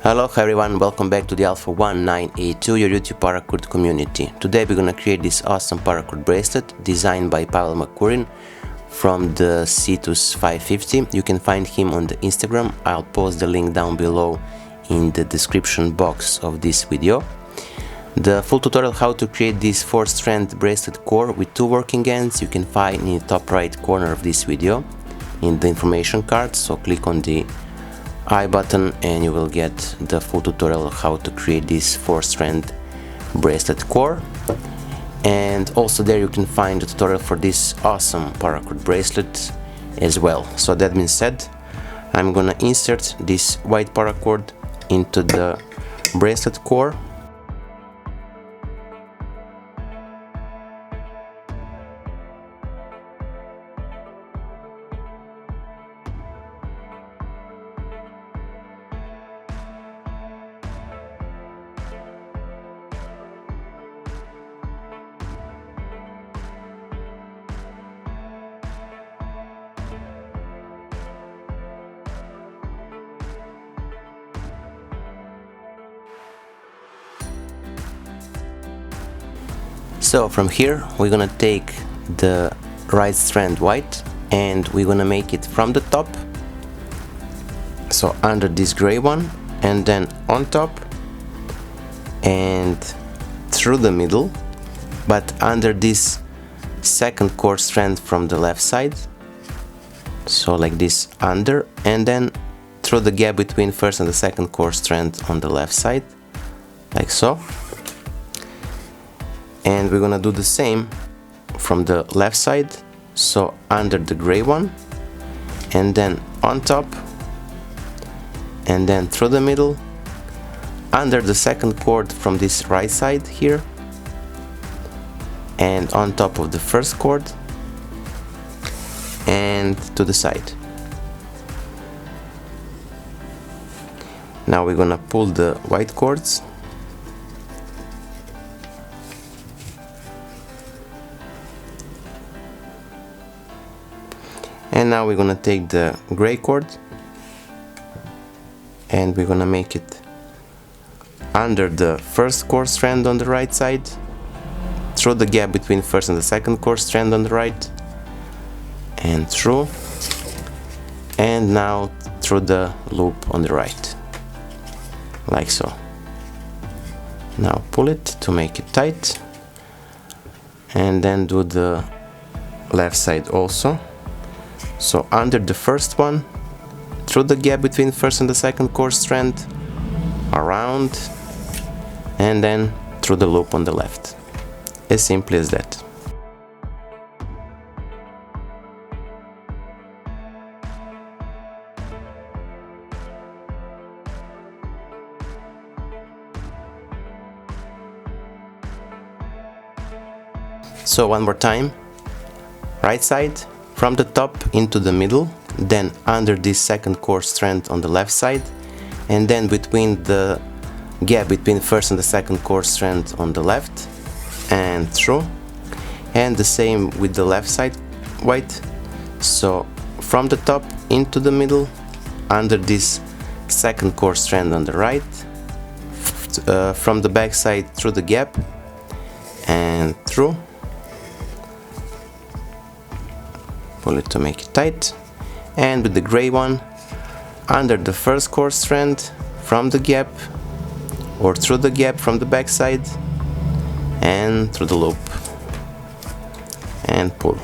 Hello everyone, welcome back to the Alpha One982, your YouTube paracord community. Today we're gonna create this awesome paracord bracelet designed by Macrame from the Cetus 550. You can find him on the Instagram. I'll post the link down below in the description box of this video. The full tutorial how to create this 4-strand bracelet core with 2 working ends you can find in the top right corner of this video in the information card, so click on the I button and you will get the full tutorial of how to create this 4-strand bracelet core. And also there you can find the tutorial for this awesome paracord bracelet as well. So that being said, I'm gonna insert this white paracord into the bracelet core. So from here we're gonna take the right strand white and we're gonna make it from the top, so under this gray one, and then on top and through the middle, but under this second core strand from the left side, so like this under, and then through the gap between first and the second core strand on the left side, like so. And we're gonna do the same from the left side, so under the gray one, and then on top, and then through the middle, under the second cord from this right side here, and on top of the first cord, and to the side. Now we're gonna pull the white cords. And now we're gonna take the gray cord and we're gonna make it under the first core strand on the right side, through the gap between first and the second core strand on the right, and through, and now through the loop on the right, like so. Now pull it to make it tight, and then do the left side also. So under the first one, through the gap between first and the second core strand, around, and then through the loop on the left. As simple as that. So one more time, right side, from the top into the middle, then under this second core strand on the left side, and then between the gap between first and the second core strand on the left, and through, and the same with the left side white, so from the top into the middle, under this second core strand on the right, from the back side through the gap, and through. Pull it to make it tight, and with the gray one, under the first core strand from the gap, or through the gap from the back side, and through the loop, and pull.